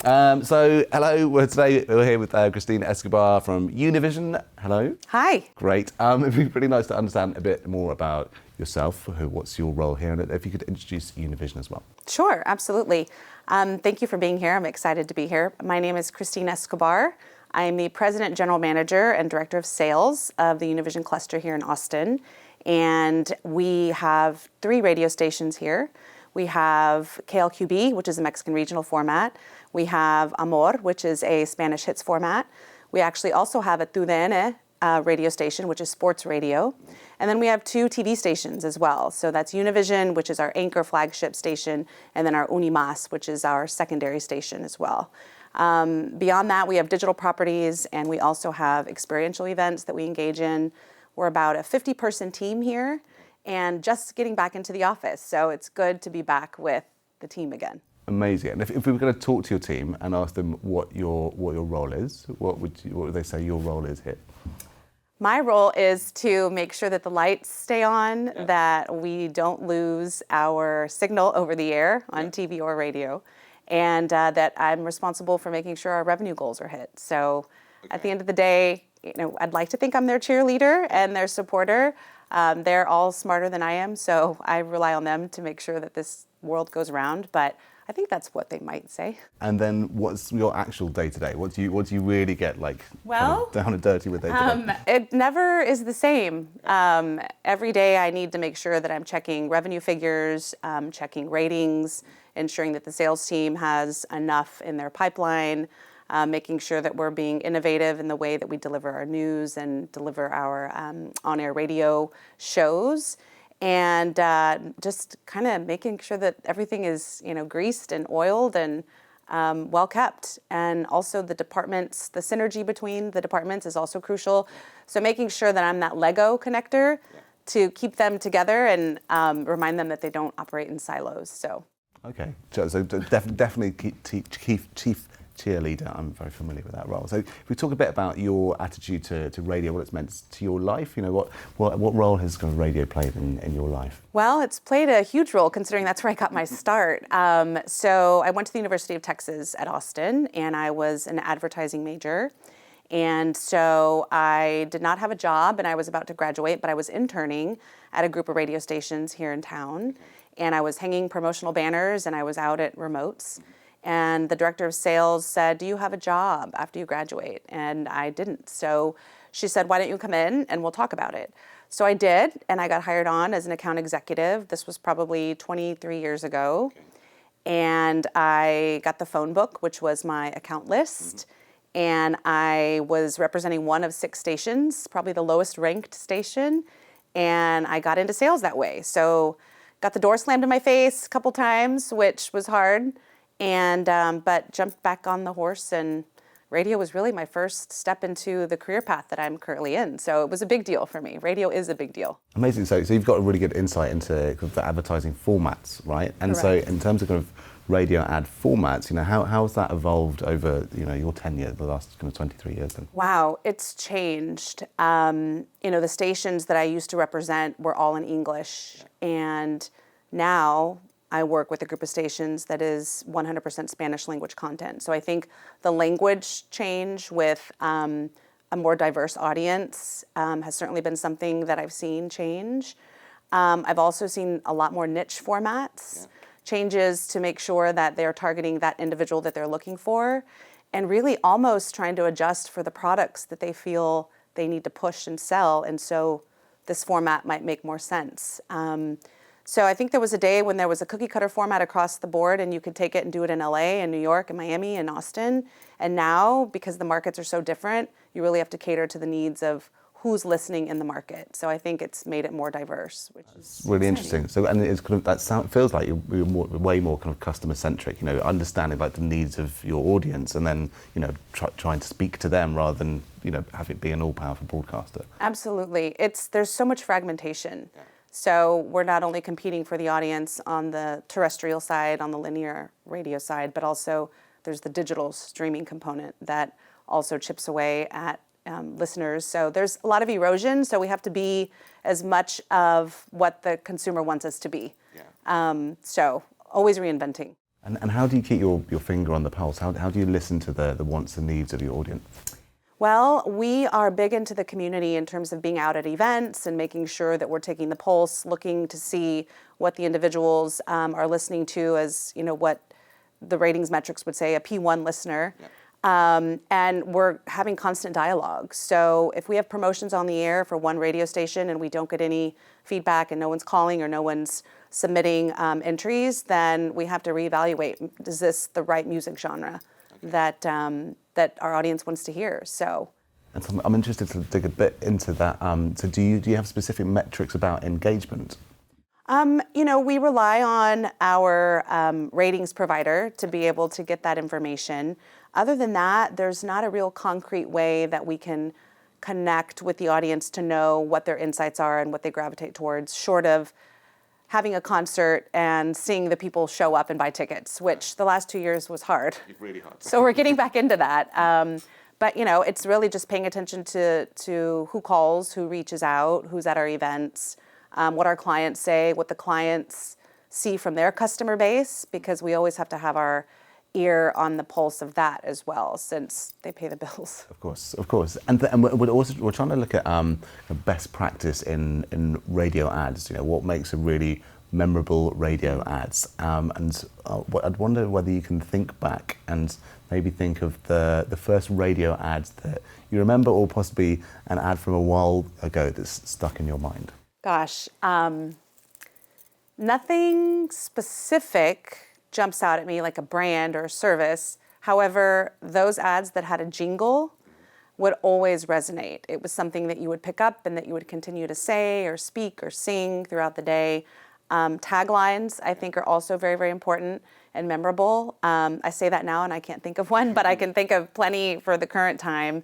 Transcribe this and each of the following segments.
Hello. Today we're here with Christina Escobar from Univision. Hello. Hi. Great. It'd be pretty nice to understand a bit more about yourself. What's your role here, and if you could introduce Univision as well. Sure, absolutely. Thank you for being here. I'm excited to be here. My name is Christina Escobar. I am the President, General Manager, and Director of Sales of the Univision cluster here in Austin. And we have 3 radio stations here. We have KLQB, which is a Mexican regional format. We have Amor, which is a Spanish hits format. We actually also have a TUDN radio station, which is sports radio. And then we have 2 TV stations as well. So that's Univision, which is our anchor flagship station, and then our Unimas, which is our secondary station as well. Beyond that, we have digital properties, and we also have experiential events that we engage in. We're about a 50-person team here, and just getting back into the office. So it's good to be back with the team again. Amazing. And if we were going to talk to your team and ask them what your role is, what would they say your role is here? My role is to make sure that the lights stay on, that we don't lose our signal over the air on TV or radio, and that I'm responsible for making sure our revenue goals are hit. So at the end of the day, I'd like to think I'm their cheerleader and their supporter. They're all smarter than I am, so I rely on them to make sure that this world goes round. But I think that's what they might say. And then what's your actual day-to-day? What do you really get well, kind of down and dirty with day-to-day? It never is the same. Every day I need to make sure that I'm checking revenue figures, checking ratings, ensuring that the sales team has enough in their pipeline, making sure that we're being innovative in the way that we deliver our news and deliver our on-air radio shows. And just kind of making sure that everything is, greased and oiled and well kept. And also the departments, the synergy between the departments is also crucial. So making sure that I'm that Lego connector to keep them together and remind them that they don't operate in silos. So. Okay, so definitely chief cheerleader. I'm very familiar with that role. So if we talk a bit about your attitude to radio, what it's meant to your life, what role has kind of radio played in your life? Well, it's played a huge role considering that's where I got my start. So I went to the University of Texas at Austin, and I was an advertising major. And so I did not have a job, and I was about to graduate, but I was interning at a group of radio stations here in town. And I was hanging promotional banners, and I was out at remotes. And the director of sales said, "Do you have a job after you graduate?" And I didn't. So she said, "Why don't you come in and we'll talk about it?" So I did, and I got hired on as an account executive. This was probably 23 years ago. Okay. And I got the phone book, which was my account list. And I was representing one of 6 stations, probably the lowest ranked station. And I got into sales that way. So got the door slammed in my face a couple times, which was hard. And but jumped back on the horse, and radio was really my first step into the career path that I'm currently in. So it was a big deal for me. Radio is a big deal. Amazing. So you've got a really good insight into the advertising formats, right? And Correct. So in terms of kind of radio ad formats, how has that evolved over your tenure, the last kind of 23 years then? Wow, it's changed. The stations that I used to represent were all in English, and now I work with a group of stations that is 100% Spanish language content. So I think the language change with a more diverse audience has certainly been something that I've seen change. I've also seen a lot more niche formats, changes to make sure that they're targeting that individual that they're looking for, and really almost trying to adjust for the products that they feel they need to push and sell. And so this format might make more sense. So I think there was a day when there was a cookie cutter format across the board, and you could take it and do it in LA and New York and Miami and Austin. And now, because the markets are so different, you really have to cater to the needs of who's listening in the market. So I think it's made it more diverse, which is really exciting. interesting. So, and it's kind of feels like you're way more kind of customer centric. Understanding like the needs of your audience, and then trying to speak to them rather than have it be an all powerful broadcaster. Absolutely, there's so much fragmentation. Yeah. So we're not only competing for the audience on the terrestrial side, on the linear radio side, but also there's the digital streaming component that also chips away at listeners. So there's a lot of erosion, so we have to be as much of what the consumer wants us to be. Yeah. So always reinventing. And how do you keep your finger on the pulse? How do you listen to the wants and needs of your audience? Well, we are big into the community in terms of being out at events and making sure that we're taking the pulse, looking to see what the individuals are listening to as, what the ratings metrics would say, a P1 listener. Yeah. And we're having constant dialogue. So if we have promotions on the air for one radio station and we don't get any feedback and no one's calling or no one's submitting entries, then we have to reevaluate. Is this the right music genre that our audience wants to hear? So I'm interested to dig a bit into that. So do you have specific metrics about engagement? We rely on our ratings provider to be able to get that information. Other than that, there's not a real concrete way that we can connect with the audience to know what their insights are and what they gravitate towards, short of having a concert and seeing the people show up and buy tickets, which the last 2 years was hard. Really hard. So we're getting back into that. But it's really just paying attention to who calls, who reaches out, who's at our events, what our clients say, what the clients see from their customer base, because we always have to have our ear on the pulse of that as well, since they pay the bills. Of course. And we're trying to look at best practice in radio ads. What makes a really memorable radio ads. And I'd wonder whether you can think back and maybe think of the first radio ads that you remember, or possibly an ad from a while ago that's stuck in your mind. Gosh, nothing specific jumps out at me like a brand or a service. However, those ads that had a jingle would always resonate. It was something that you would pick up and that you would continue to say or speak or sing throughout the day. Taglines, I think, are also very, very important and memorable. I say that now and I can't think of one, but I can think of plenty for the current time.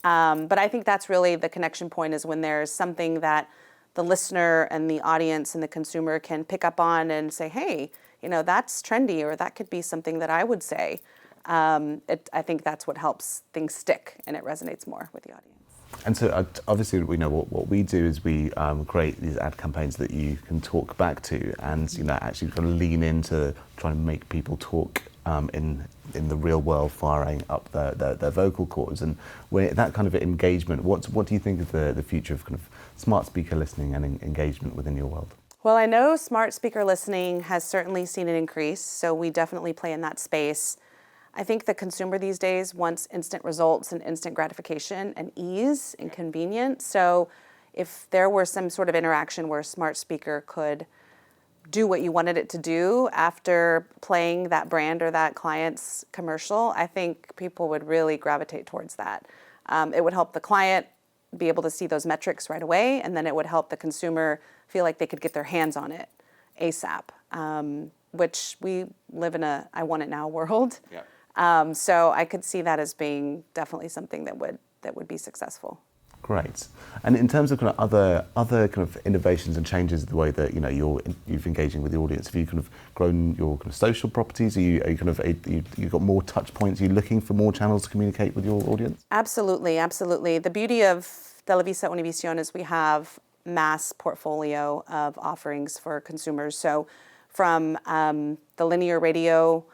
But I think that's really the connection point, is when there's something that the listener and the audience and the consumer can pick up on and say, hey, that's trendy, or that could be something that I would say. I think that's what helps things stick and it resonates more with the audience. And so obviously we know what we do is we create these ad campaigns that you can talk back to, and actually kind of lean into trying to make people talk in the real world, firing up their vocal cords. And when that kind of engagement, what do you think is the future of kind of smart speaker listening and engagement within your world? Well, I know smart speaker listening has certainly seen an increase, so we definitely play in that space. I think the consumer these days wants instant results and instant gratification and ease and convenience. So if there were some sort of interaction where a smart speaker could do what you wanted it to do after playing that brand or that client's commercial, I think people would really gravitate towards that. It would help the client be able to see those metrics right away, and then it would help the consumer feel like they could get their hands on it ASAP, which we live in a I want it now world. Yeah. So I could see that as being definitely something that would be successful. Great. And in terms of kind of other kind of innovations and changes in the way that you've engaging with the audience, have you kind of grown your kind of social properties? Are you got more touch points? Are you looking for more channels to communicate with your audience? Absolutely. The beauty of Televisa Univision is we have mass portfolio of offerings for consumers. So from the linear radio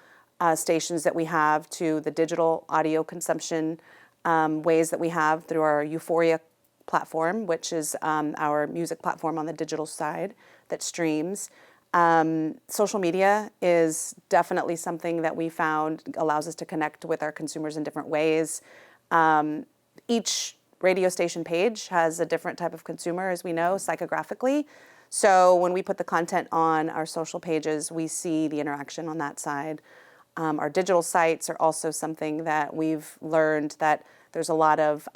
stations that we have to the digital audio consumption ways that we have through our Euphoria platform, which is our music platform on the digital side that streams. Social media is definitely something that we found allows us to connect with our consumers in different ways. Each radio station page has a different type of consumer, as we know, psychographically. So when we put the content on our social pages, we see the interaction on that side. Our digital sites are also something that we've learned that there's a lot of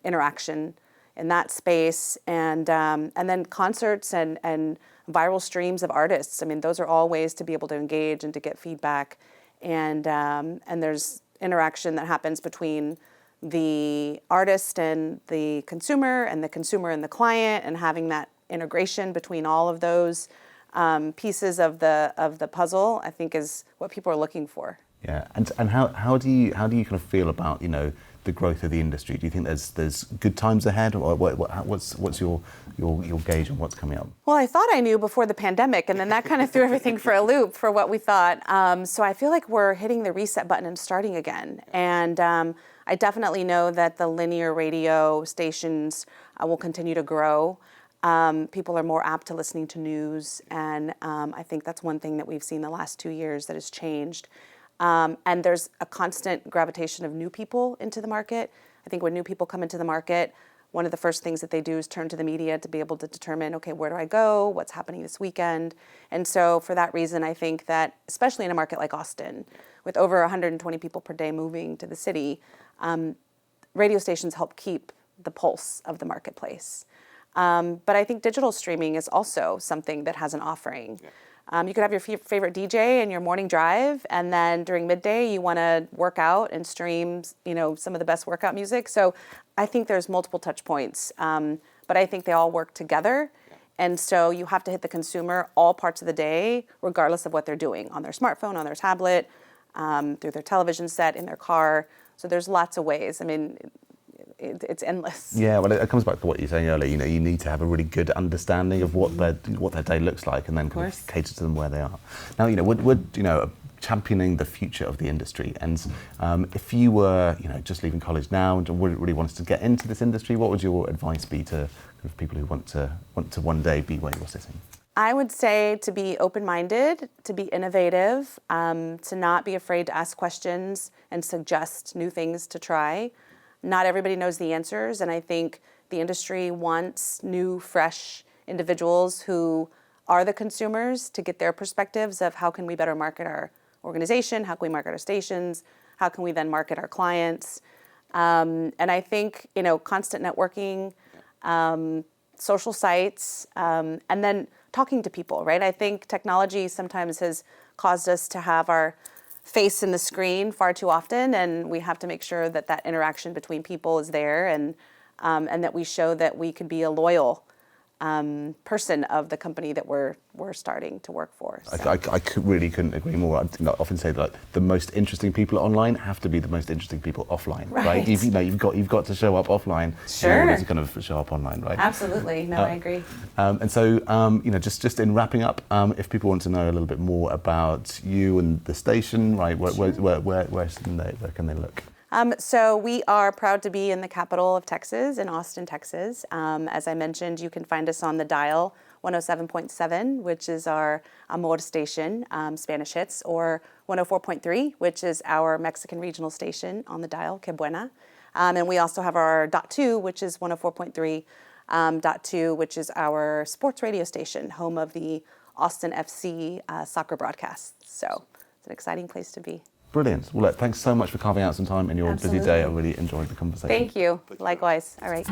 interaction in that space, and then concerts and viral streams of artists. I mean, those are all ways to be able to engage and to get feedback, and there's interaction that happens between the artist and the consumer and the client, and having that integration between all of those pieces of the puzzle, I think, is what people are looking for. Yeah, and how do you kind of feel about the growth of the industry? Do you think there's good times ahead, or what's your gauge on what's coming up? Well, I thought I knew before the pandemic, and then that kind of threw everything for a loop for what we thought. So I feel like we're hitting the reset button and starting again. And I definitely know that the linear radio stations will continue to grow. People are more apt to listening to news, and I think that's one thing that we've seen the last 2 years that has changed. And there's a constant gravitation of new people into the market. I think when new people come into the market, one of the first things that they do is turn to the media to be able to determine, okay, where do I go? What's happening this weekend? And so for that reason, I think that, especially in a market like Austin, with over 120 people per day moving to the city, radio stations help keep the pulse of the marketplace. But I think digital streaming is also something that has an offering. You could have your favorite DJ in your morning drive, and then during midday you want to work out and stream, some of the best workout music. So I think there's multiple touch points, but I think they all work together. And so you have to hit the consumer all parts of the day, regardless of what they're doing, on their smartphone, on their tablet, through their television set, in their car. So there's lots of ways. I mean, it's endless. Yeah, well, it comes back to what you were saying earlier. You need to have a really good understanding of what their day looks like, and then kind of cater to them where they are. Now, would championing the future of the industry, and if you were just leaving college now and really wanted to get into this industry, what would your advice be to kind of people who want to one day be where you're sitting? I would say to be open-minded, to be innovative, to not be afraid to ask questions and suggest new things to try. Not everybody knows the answers, and I think the industry wants new, fresh individuals who are the consumers to get their perspectives of how can we better market our organization, how can we market our stations, how can we then market our clients. And I think, constant networking, social sites, and then talking to people, right? I think technology sometimes has caused us to have our face in the screen far too often, and we have to make sure that interaction between people is there, and that we show that we could be a loyal person of the company that we're starting to work for. So. I really couldn't agree more. I often say that the most interesting people online have to be the most interesting people offline, right? You've got to show up offline in order to kind of show up online, right? Absolutely, no, I agree. And so, just in wrapping up, if people want to know a little bit more about you and the station, right? Where can they look? So we are proud to be in the capital of Texas, in Austin, Texas. As I mentioned, you can find us on the dial 107.7, which is our Amor station, Spanish hits, or 104.3, which is our Mexican regional station on the dial, Que Buena. And we also have our .2, which is 104.3, .2, which is our sports radio station, home of the Austin FC soccer broadcasts. So it's an exciting place to be. Brilliant. Well, look, thanks so much for carving out some time in your busy day. I really enjoyed the conversation. Thank you. Likewise. All right.